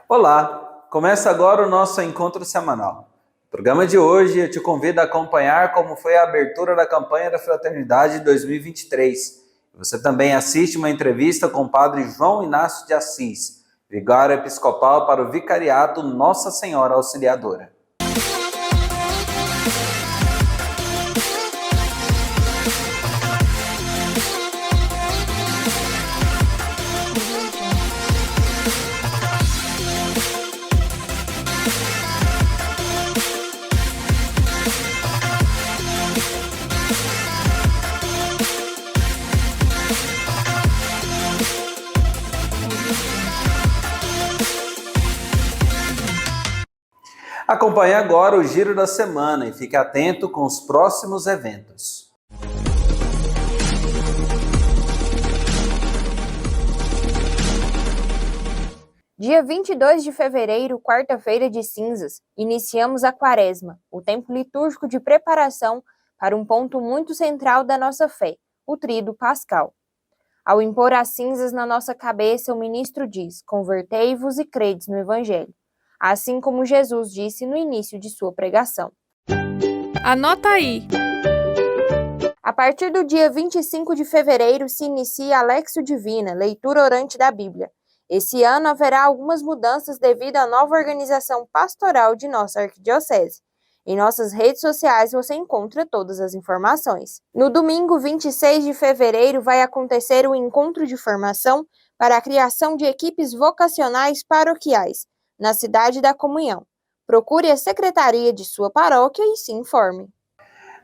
Olá! Começa agora o nosso encontro semanal. No programa de hoje eu te convido a acompanhar como foi a abertura da campanha da Fraternidade 2023. Você também assiste uma entrevista com o Padre João Inácio de Assis, vigário episcopal para o Vicariato Nossa Senhora Auxiliadora. Acompanhe agora o giro da semana e fique atento com os próximos eventos. Dia 22 de fevereiro, quarta-feira de cinzas, iniciamos a Quaresma, o tempo litúrgico de preparação para um ponto muito central da nossa fé, o Tríduo Pascal. Ao impor as cinzas na nossa cabeça, o ministro diz: convertei-vos e credes no Evangelho, assim como Jesus disse no início de sua pregação. Anota aí! A partir do dia 25 de fevereiro se inicia a Lectio Divina, leitura orante da Bíblia. Esse ano haverá algumas mudanças devido à nova organização pastoral de nossa arquidiocese. Em nossas redes sociais você encontra todas as informações. No domingo 26 de fevereiro vai acontecer o encontro de formação para a criação de equipes vocacionais paroquiais, na Cidade da Comunhão. Procure a secretaria de sua paróquia e se informe.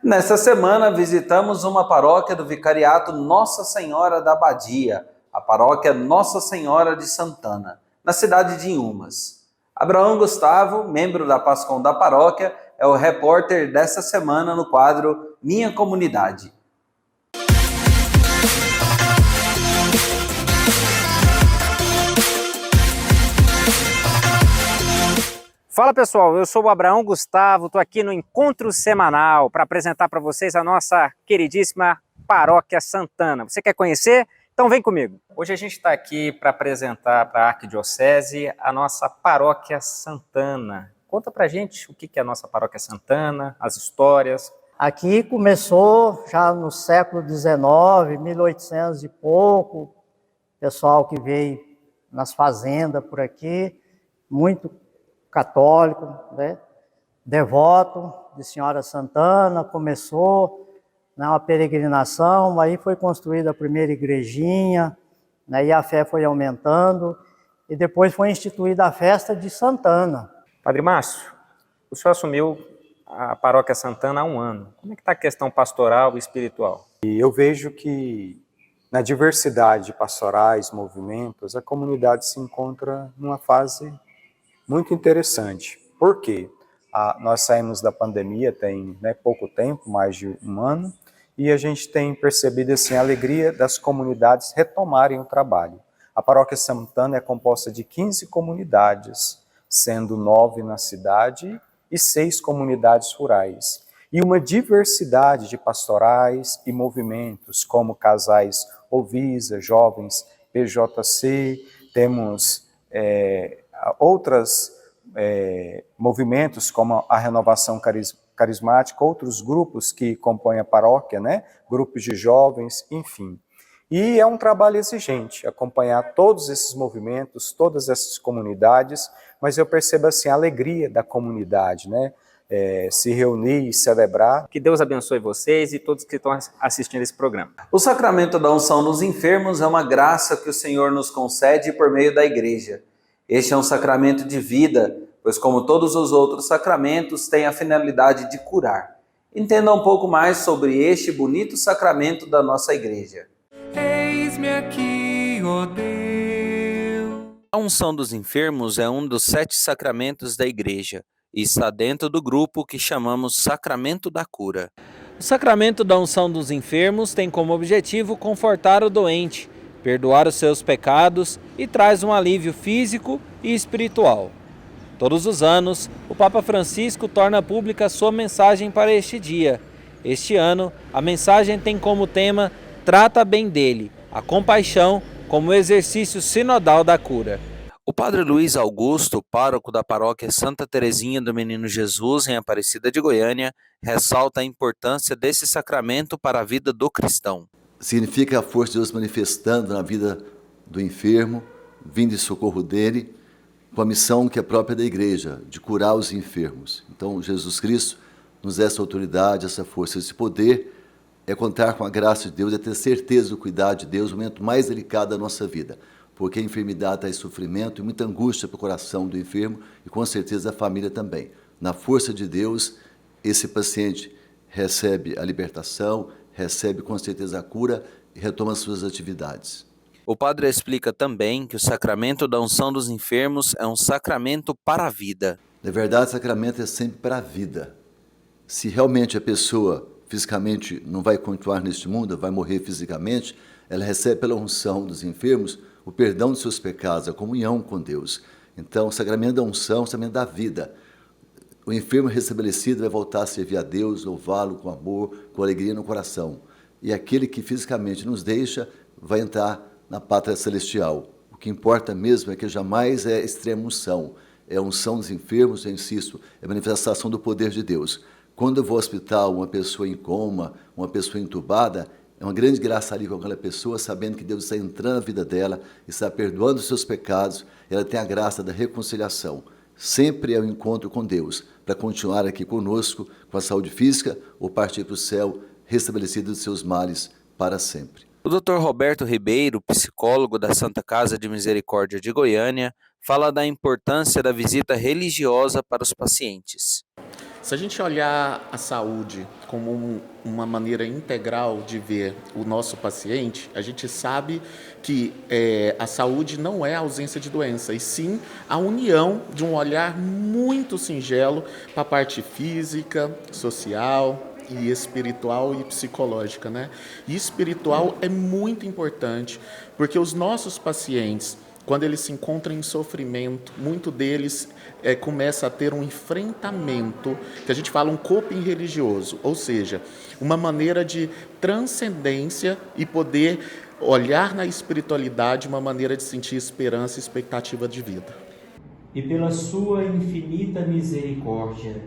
Nesta semana visitamos uma paróquia do Vicariato Nossa Senhora da Abadia, a paróquia Nossa Senhora de Santana, na cidade de Inhumas. Abraão Gustavo, membro da PASCOM da paróquia, é o repórter dessa semana no quadro Minha Comunidade. Fala pessoal, eu sou o Abraão Gustavo, estou aqui no Encontro Semanal para apresentar para vocês a nossa queridíssima Paróquia Santana. Você quer conhecer? Então vem comigo. Hoje a gente está aqui para apresentar para a Arquidiocese a nossa Paróquia Santana. Conta pra gente o que é a nossa Paróquia Santana, as histórias. Aqui começou já no século XIX, 1800 e pouco, pessoal que veio nas fazendas por aqui, muito católico, né? Devoto de Senhora Santana, começou uma peregrinação, aí foi construída a primeira igrejinha, né, e a fé foi aumentando, e depois foi instituída a festa de Santana. Padre Márcio, o senhor assumiu a Paróquia Santana há um ano. Como é que está a questão pastoral e espiritual? E eu vejo que na diversidade de pastorais, movimentos, a comunidade se encontra numa fase muito interessante. Por quê? Nós saímos da pandemia tem pouco tempo, mais de um ano, e a gente tem percebido assim, a alegria das comunidades retomarem o trabalho. A Paróquia Santana é composta de 15 comunidades, sendo 9 na cidade e 6 comunidades rurais. E uma diversidade de pastorais e movimentos, como casais Ovisa, jovens PJC, temos outros movimentos como a Renovação Carismática, outros grupos que compõem a paróquia, grupos de jovens, enfim. E é um trabalho exigente acompanhar todos esses movimentos, todas essas comunidades, mas eu percebo assim a alegria da comunidade, se reunir e celebrar. Que Deus abençoe vocês e todos que estão assistindo esse programa. O sacramento da unção nos enfermos é uma graça que o Senhor nos concede por meio da Igreja. Este é um sacramento de vida, pois como todos os outros sacramentos, tem a finalidade de curar. Entenda um pouco mais sobre este bonito sacramento da nossa Igreja. Eis-me aqui, ó Deus. A unção dos enfermos é um dos 7 sacramentos da Igreja e está dentro do grupo que chamamos Sacramento da Cura. O sacramento da unção dos enfermos tem como objetivo confortar o doente, perdoar os seus pecados e traz um alívio físico e espiritual. Todos os anos, o Papa Francisco torna pública sua mensagem para este dia. Este ano, a mensagem tem como tema Trata bem dele, a compaixão como exercício sinodal da cura. O padre Luiz Augusto, pároco da paróquia Santa Teresinha do Menino Jesus, em Aparecida de Goiânia, ressalta a importância desse sacramento para a vida do cristão. Significa a força de Deus manifestando na vida do enfermo, vindo em socorro dele, com a missão que é própria da igreja, de curar os enfermos. Então, Jesus Cristo nos dá essa autoridade, essa força, esse poder, é contar com a graça de Deus, é ter certeza do cuidado de Deus no momento mais delicado da nossa vida. Porque a enfermidade traz sofrimento e muita angústia para o coração do enfermo e com certeza a família também. Na força de Deus, esse paciente recebe a libertação, recebe com certeza a cura e retoma as suas atividades. O padre explica também que o sacramento da unção dos enfermos é um sacramento para a vida. Na verdade, o sacramento é sempre para a vida. Se realmente a pessoa fisicamente não vai continuar neste mundo, vai morrer fisicamente, ela recebe pela unção dos enfermos o perdão dos seus pecados, a comunhão com Deus. Então, o sacramento da unção é o sacramento da vida. O enfermo restabelecido vai voltar a servir a Deus, louvá-lo com amor, com alegria no coração. E aquele que fisicamente nos deixa vai entrar na pátria celestial. O que importa mesmo é que jamais é extrema unção. É a unção dos enfermos, eu insisto, é a manifestação do poder de Deus. Quando eu vou ao hospital, uma pessoa em coma, uma pessoa entubada, é uma grande graça ali com aquela pessoa, sabendo que Deus está entrando na vida dela, está perdoando os seus pecados, ela tem a graça da reconciliação. Sempre é o encontro com Deus, para continuar aqui conosco, com a saúde física, ou partir para o céu, restabelecido dos seus males para sempre. O Dr. Roberto Ribeiro, psicólogo da Santa Casa de Misericórdia de Goiânia, fala da importância da visita religiosa para os pacientes. Se a gente olhar a saúde como uma maneira integral de ver o nosso paciente, a gente sabe que a saúde não é a ausência de doença, e sim a união de um olhar muito singelo para a parte física, social e espiritual e psicológica, né? E espiritual é muito importante, porque os nossos pacientes, quando eles se encontram em sofrimento, muito deles começa a ter um enfrentamento, que a gente fala um coping religioso, ou seja, uma maneira de transcendência e poder olhar na espiritualidade uma maneira de sentir esperança e expectativa de vida. E pela sua infinita misericórdia,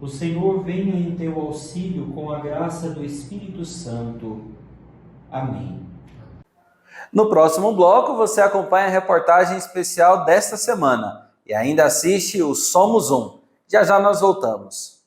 o Senhor venha em teu auxílio com a graça do Espírito Santo. Amém. No próximo bloco, você acompanha a reportagem especial desta semana e ainda assiste o Somos Um. Já já nós voltamos.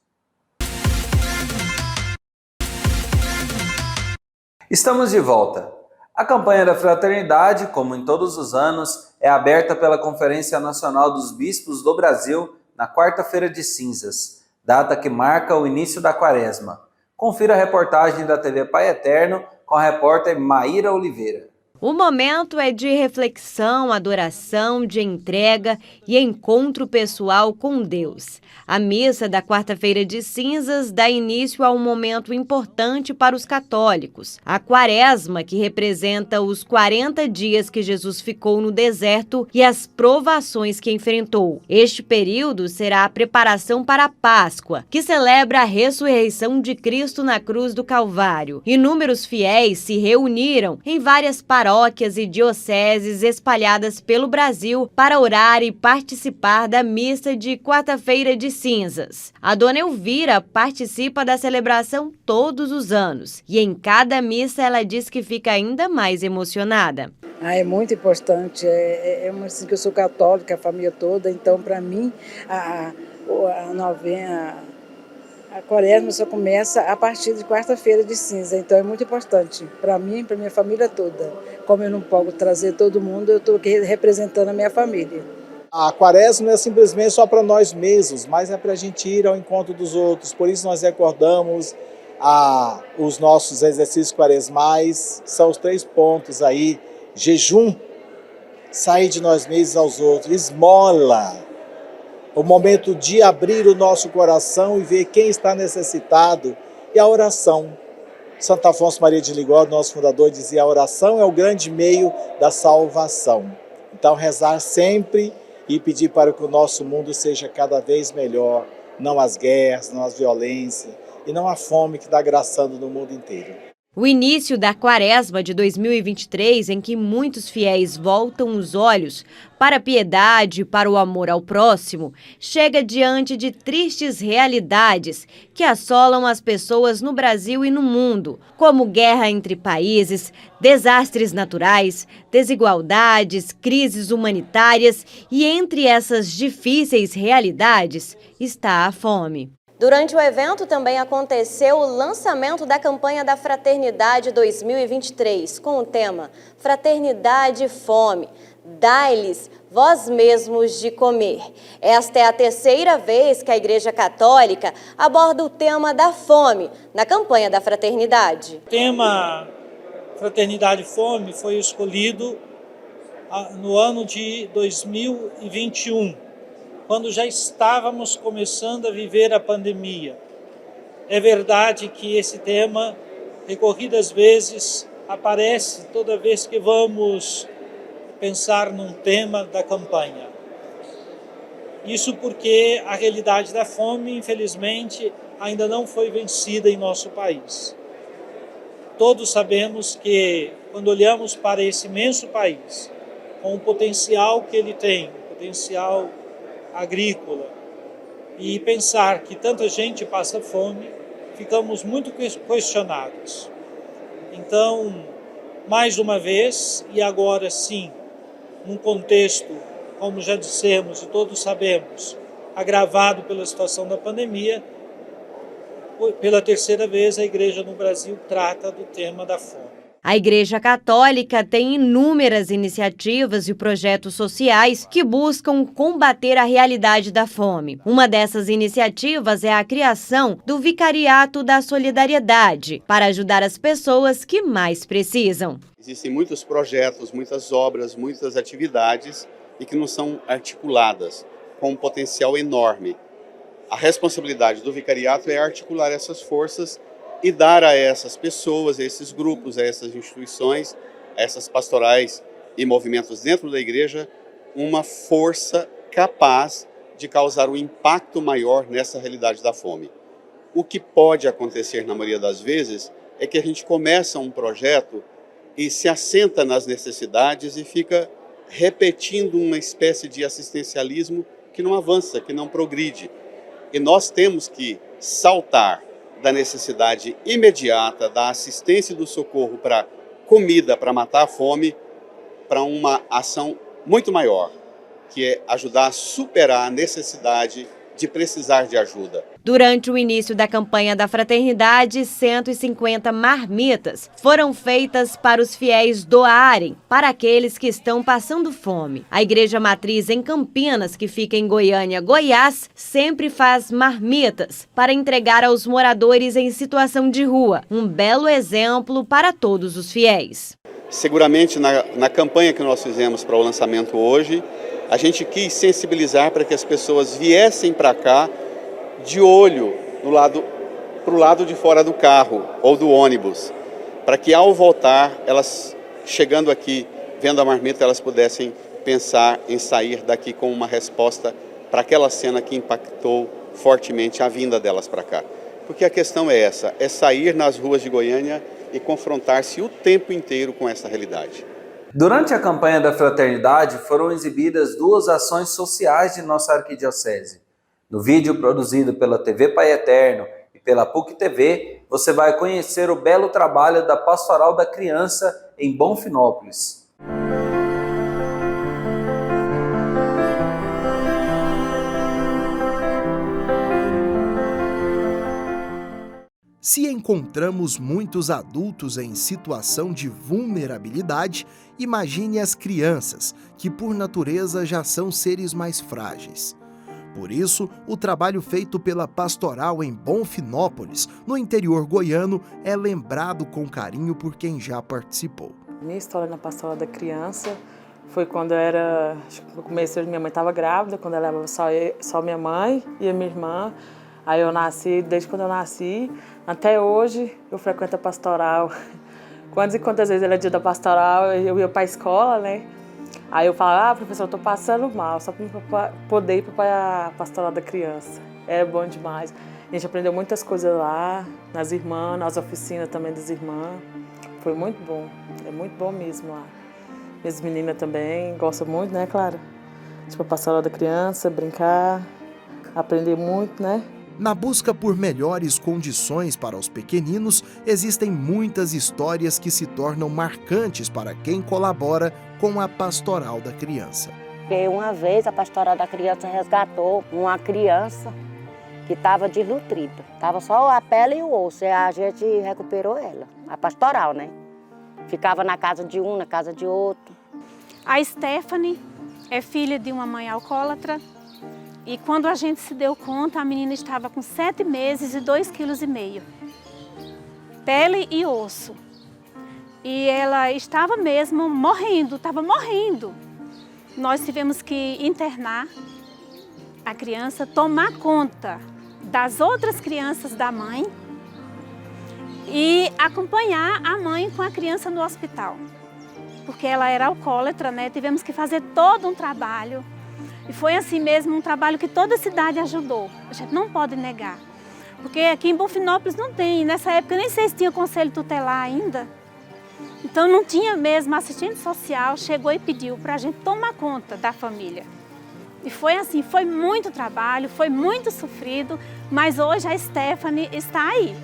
Estamos de volta. A campanha da Fraternidade, como em todos os anos, é aberta pela Conferência Nacional dos Bispos do Brasil na quarta-feira de cinzas, data que marca o início da quaresma. Confira a reportagem da TV Pai Eterno com a repórter Maíra Oliveira. O momento é de reflexão, adoração, de entrega e encontro pessoal com Deus. A missa da quarta-feira de cinzas dá início a um momento importante para os católicos. A quaresma, que representa os 40 dias que Jesus ficou no deserto e as provações que enfrentou. Este período será a preparação para a Páscoa, que celebra a ressurreição de Cristo na cruz do Calvário. Inúmeros fiéis se reuniram em várias paróquias e dioceses espalhadas pelo Brasil para orar e participar da missa de quarta-feira de cinzas. A dona Elvira participa da celebração todos os anos e em cada missa ela diz que fica ainda mais emocionada. É muito importante, assim que eu sou católica, a família toda, então para mim a quaresma só começa a partir de quarta-feira de cinza, então é muito importante para mim e para minha família toda. Como eu não posso trazer todo mundo, eu estou aqui representando a minha família. A quaresma não é simplesmente só para nós mesmos, mas é para a gente ir ao encontro dos outros. Por isso nós recordamos os nossos exercícios quaresmais, são os 3 pontos aí: jejum, sair de nós mesmos aos outros, esmola, o momento de abrir o nosso coração e ver quem está necessitado, e a oração. Santo Afonso Maria de Ligório, nosso fundador, dizia: a oração é o grande meio da salvação. Então rezar sempre e pedir para que o nosso mundo seja cada vez melhor, não as guerras, não as violências e não a fome que está agraçando no mundo inteiro. O início da Quaresma de 2023, em que muitos fiéis voltam os olhos para a piedade e para o amor ao próximo, chega diante de tristes realidades que assolam as pessoas no Brasil e no mundo, como guerra entre países, desastres naturais, desigualdades, crises humanitárias e entre essas difíceis realidades está a fome. Durante o evento também aconteceu o lançamento da campanha da Fraternidade 2023, com o tema Fraternidade e Fome, dai-lhes vós mesmos de comer. Esta é a terceira vez que a Igreja Católica aborda o tema da fome na campanha da Fraternidade. O tema Fraternidade e Fome foi escolhido no ano de 2021. Quando já estávamos começando a viver a pandemia. É verdade que esse tema, recorridas vezes, aparece toda vez que vamos pensar num tema da campanha. Isso porque a realidade da fome, infelizmente, ainda não foi vencida em nosso país. Todos sabemos que, quando olhamos para esse imenso país, com o potencial que ele tem, potencial agrícola, e pensar que tanta gente passa fome, ficamos muito questionados. Então, mais uma vez, e agora sim, num contexto, como já dissemos e todos sabemos, agravado pela situação da pandemia, pela terceira vez a Igreja no Brasil trata do tema da fome. A Igreja Católica tem inúmeras iniciativas e projetos sociais que buscam combater a realidade da fome. Uma dessas iniciativas é a criação do Vicariato da Solidariedade, para ajudar as pessoas que mais precisam. Existem muitos projetos, muitas obras, muitas atividades e que não são articuladas, com um potencial enorme. A responsabilidade do vicariato é articular essas forças e dar a essas pessoas, a esses grupos, a essas instituições, a essas pastorais e movimentos dentro da igreja, uma força capaz de causar um impacto maior nessa realidade da fome. O que pode acontecer na maioria das vezes é que a gente começa um projeto e se assenta nas necessidades e fica repetindo uma espécie de assistencialismo que não avança, que não progride. E nós temos que saltar da necessidade imediata, da assistência e do socorro para comida, para matar a fome, para uma ação muito maior, que é ajudar a superar a necessidade de precisar de ajuda. Durante o início da campanha da Fraternidade, 150 marmitas foram feitas para os fiéis doarem para aqueles que estão passando fome. A Igreja Matriz em Campinas, que fica em Goiânia, Goiás, sempre faz marmitas para entregar aos moradores em situação de rua. Um belo exemplo para todos os fiéis. Seguramente, na campanha que nós fizemos para o lançamento hoje, a gente quis sensibilizar para que as pessoas viessem para cá de olho para o lado de fora do carro ou do ônibus, para que ao voltar, elas chegando aqui, vendo a marmita, elas pudessem pensar em sair daqui com uma resposta para aquela cena que impactou fortemente a vinda delas para cá. Porque a questão é essa, é sair nas ruas de Goiânia e confrontar-se o tempo inteiro com essa realidade. Durante a campanha da Fraternidade, foram exibidas 2 ações sociais de nossa arquidiocese. No vídeo produzido pela TV Pai Eterno e pela PUC TV, você vai conhecer o belo trabalho da Pastoral da Criança em Bonfinópolis. Se encontramos muitos adultos em situação de vulnerabilidade, imagine as crianças, que por natureza já são seres mais frágeis. Por isso, o trabalho feito pela Pastoral em Bonfinópolis, no interior goiano, é lembrado com carinho por quem já participou. Minha história na Pastoral da Criança foi quando no começo minha mãe estava grávida, quando ela era só minha mãe e a minha irmã. Aí eu nasci, desde quando eu nasci, até hoje eu frequento a Pastoral. Quantas e quantas vezes era dia da Pastoral, eu ia para a escola, né? Aí eu falava, professor, eu tô passando mal, só para poder ir para a Pastoral da Criança. É bom demais. A gente aprendeu muitas coisas lá, nas irmãs, nas oficinas também das irmãs. Foi muito bom, é muito bom mesmo lá. Minhas meninas também gostam muito, né, Clara? Tipo, a pastoral da criança, brincar, aprender muito, né? Na busca por melhores condições para os pequeninos, existem muitas histórias que se tornam marcantes para quem colabora com a Pastoral da Criança. Uma vez a Pastoral da Criança resgatou uma criança que estava desnutrida. Estava só a pele e o osso, e a gente recuperou ela, a pastoral, né? Ficava na casa de um, na casa de outro. A Stephanie é filha de uma mãe alcoólatra. E quando a gente se deu conta, a menina estava com 7 meses e 2,5 kg. Pele e osso. E ela estava mesmo morrendo, estava morrendo. Nós tivemos que internar a criança, tomar conta das outras crianças da mãe e acompanhar a mãe com a criança no hospital. Porque ela era alcoólatra, né? Tivemos que fazer todo um trabalho. E foi assim mesmo um trabalho que toda a cidade ajudou. A gente não pode negar. Porque aqui em Bonfinópolis não tem, nessa época nem sei se tinha conselho tutelar ainda. Então não tinha mesmo, a assistente social chegou e pediu para a gente tomar conta da família. E foi assim, foi muito trabalho, foi muito sofrido, mas hoje a Stephanie está aí.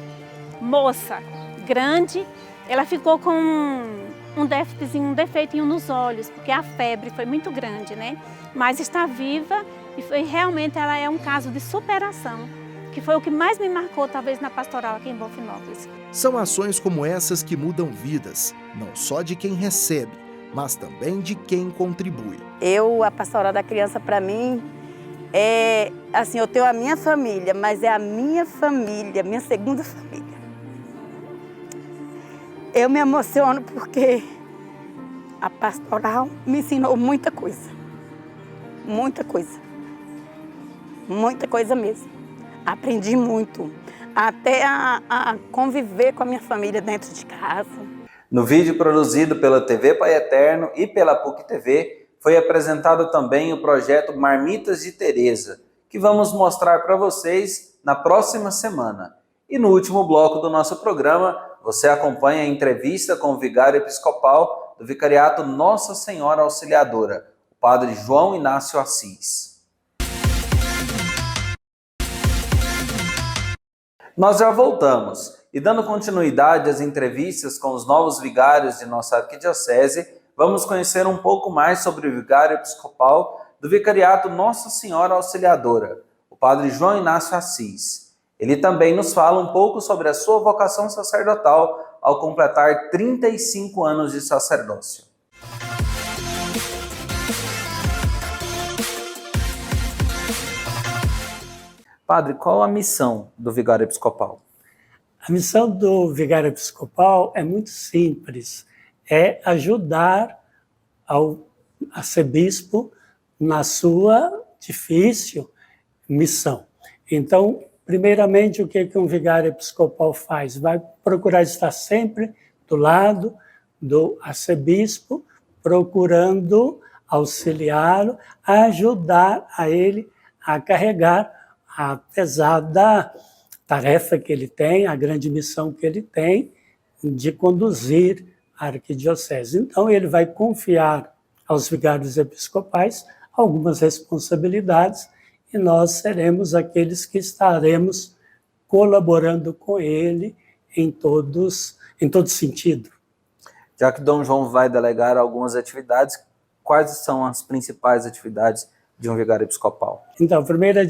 Moça, grande, ela ficou com um defeitinho nos olhos, porque a febre foi muito grande, né? Mas está viva e realmente ela é um caso de superação, que foi o que mais me marcou, talvez, na pastoral aqui em Bonfinópolis. São ações como essas que mudam vidas, não só de quem recebe, mas também de quem contribui. A pastoral da criança, para mim, é assim, eu tenho a minha família, mas é a minha família, minha segunda família. Eu me emociono porque a pastoral me ensinou muita coisa. Muita coisa. Muita coisa mesmo. Aprendi muito. Até a conviver com a minha família dentro de casa. No vídeo produzido pela TV Pai Eterno e pela PUC TV, foi apresentado também o projeto Marmitas de Teresa, que vamos mostrar para vocês na próxima semana. E no último bloco do nosso programa, você acompanha a entrevista com o vigário episcopal do Vicariato Nossa Senhora Auxiliadora, o padre João Inácio Assis. Nós já voltamos e, dando continuidade às entrevistas com os novos vigários de nossa arquidiocese, vamos conhecer um pouco mais sobre o vigário episcopal do Vicariato Nossa Senhora Auxiliadora, o padre João Inácio Assis. Ele também nos fala um pouco sobre a sua vocação sacerdotal ao completar 35 anos de sacerdócio. Padre, qual a missão do vigário episcopal? A missão do vigário episcopal é muito simples, é ajudar ao arcebispo na sua difícil missão. Então, primeiramente, o que um vigário episcopal faz? Vai procurar estar sempre do lado do arcebispo, procurando auxiliá-lo, ajudar a ele a carregar a pesada tarefa que ele tem, a grande missão que ele tem de conduzir a arquidiocese. Então, ele vai confiar aos vigários episcopais algumas responsabilidades e nós seremos aqueles que estaremos colaborando com ele em todo sentido. Já que Dom João vai delegar algumas atividades, quais são as principais atividades de um vigário episcopal? Então, a primeira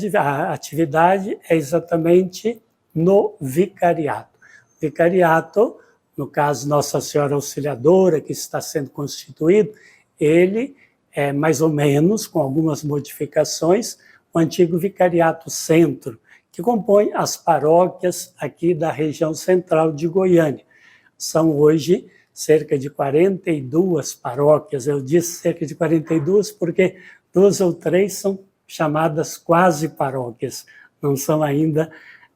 atividade é exatamente no vicariato. Vicariato, no caso Nossa Senhora Auxiliadora, que está sendo constituído, ele é mais ou menos, com algumas modificações, o antigo Vicariato Centro, que compõe as paróquias aqui da região central de Goiânia. São hoje cerca de 42 paróquias, eu disse cerca de 42 porque 2 ou 3 são chamadas quase paróquias, não são ainda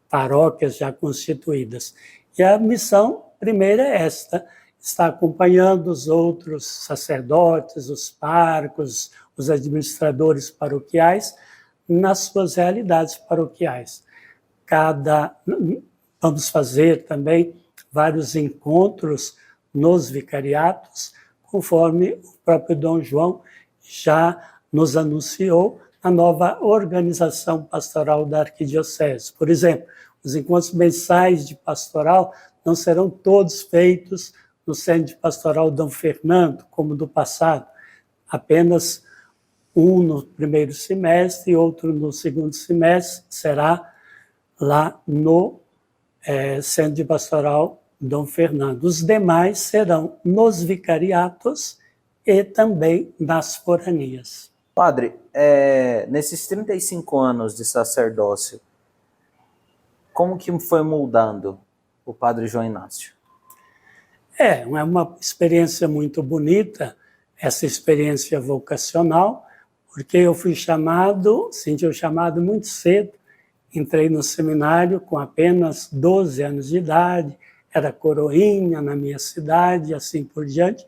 paróquias já constituídas. E a missão primeira é esta, está acompanhando os outros sacerdotes, os párocos, os administradores paroquiais, nas suas realidades paroquiais. Vamos fazer também vários encontros nos vicariatos, conforme o próprio Dom João já nos anunciou a nova organização pastoral da Arquidiocese. Por exemplo, os encontros mensais de pastoral não serão todos feitos no Centro de Pastoral Dom Fernando, como do passado. Apenas um no primeiro semestre e outro no segundo semestre será lá no Centro de Pastoral Dom Fernando. Os demais serão nos vicariatos e também nas foranias. Padre, nesses 35 anos de sacerdócio, como que foi moldando o Padre João Inácio? É uma experiência muito bonita, essa experiência vocacional, porque eu fui chamado, senti o chamado muito cedo, entrei no seminário com apenas 12 anos de idade, era coroinha na minha cidade, assim por diante,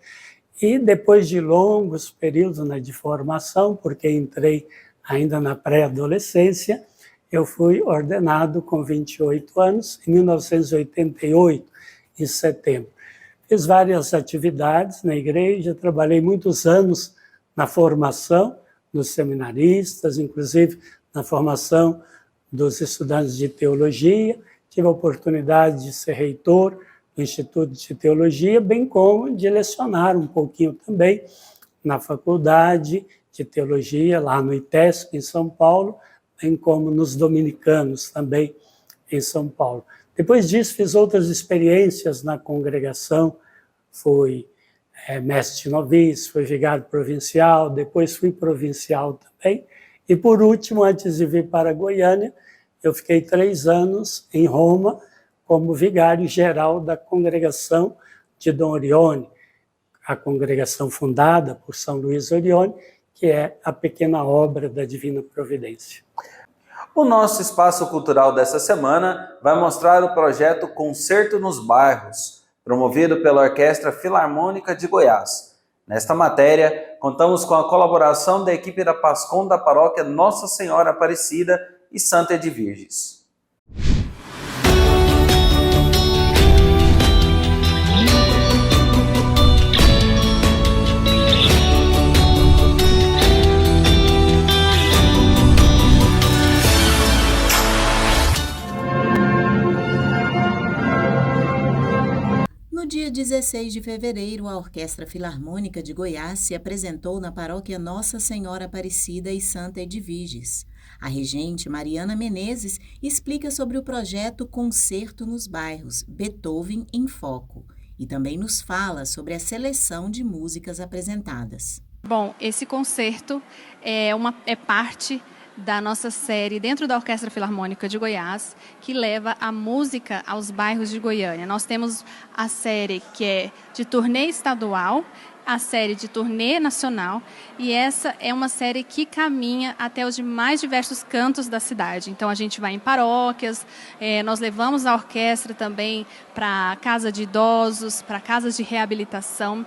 e depois de longos períodos de formação, porque entrei ainda na pré-adolescência, eu fui ordenado com 28 anos, em 1988, em setembro. Fiz várias atividades na igreja, trabalhei muitos anos na formação dos seminaristas, inclusive na formação dos estudantes de teologia, tive a oportunidade de ser reitor do Instituto de Teologia, bem como de lecionar um pouquinho também na Faculdade de Teologia, lá no ITESC, em São Paulo, bem como nos Dominicanos, também em São Paulo. Depois disso, fiz outras experiências na congregação, fui mestre de noviço, fui vigário provincial, depois fui provincial também, e por último, antes de vir para Goiânia, eu fiquei 3 anos em Roma como vigário geral da congregação de Dom Orione, a congregação fundada por São Luís Orione, que é a pequena obra da Divina Providência. O nosso espaço cultural dessa semana vai mostrar o projeto Concerto nos Bairros, promovido pela Orquestra Filarmônica de Goiás. Nesta matéria, contamos com a colaboração da equipe da PASCOM da paróquia Nossa Senhora Aparecida e Santa Edviges. No dia 16 de fevereiro, a Orquestra Filarmônica de Goiás se apresentou na paróquia Nossa Senhora Aparecida e Santa Edviges. A regente Mariana Menezes explica sobre o projeto Concerto nos Bairros, Beethoven em Foco, e também nos fala sobre a seleção de músicas apresentadas. Bom, esse concerto é parte da nossa série dentro da Orquestra Filarmônica de Goiás, que leva a música aos bairros de Goiânia. Nós temos a série que é de turnê estadual, a série de turnê nacional, e essa é uma série que caminha até os mais diversos cantos da cidade. Então a gente vai em paróquias, nós levamos a orquestra também para casa de idosos, para casas de reabilitação.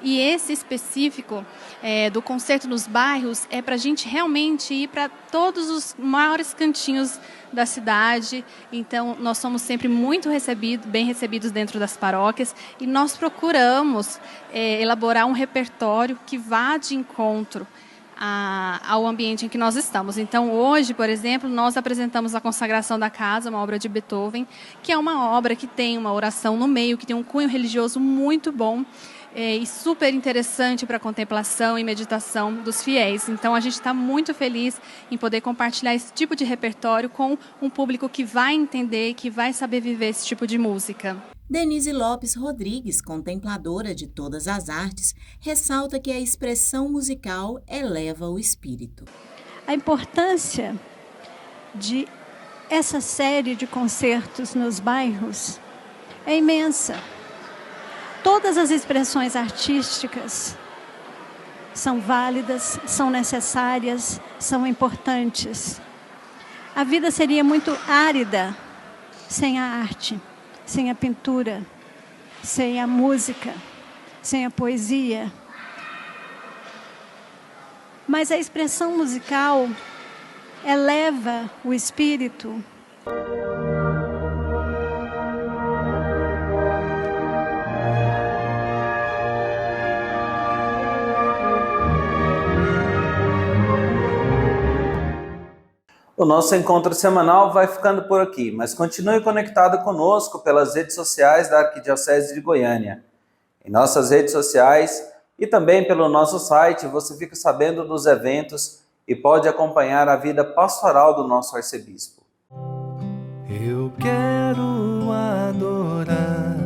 E esse específico do Concerto nos Bairros é para a gente realmente ir para todos os maiores cantinhos da cidade. Então, nós somos sempre muito bem recebidos dentro das paróquias e nós procuramos elaborar um repertório que vá de encontro ao ambiente em que nós estamos. Então, hoje, por exemplo, nós apresentamos a Consagração da Casa, uma obra de Beethoven, que é uma obra que tem uma oração no meio, que tem um cunho religioso muito bom, e super interessante para a contemplação e meditação dos fiéis. Então, a gente está muito feliz em poder compartilhar esse tipo de repertório com um público que vai entender, que vai saber viver esse tipo de música. Denise Lopes Rodrigues, contempladora de todas as artes, ressalta que a expressão musical eleva o espírito. A importância de essa série de concertos nos bairros é imensa. Todas as expressões artísticas são válidas, são necessárias, são importantes. A vida seria muito árida sem a arte, sem a pintura, sem a música, sem a poesia. Mas a expressão musical eleva o espírito. O nosso encontro semanal vai ficando por aqui, mas continue conectado conosco pelas redes sociais da Arquidiocese de Goiânia. Em nossas redes sociais e também pelo nosso site, você fica sabendo dos eventos e pode acompanhar a vida pastoral do nosso arcebispo. Eu quero adorar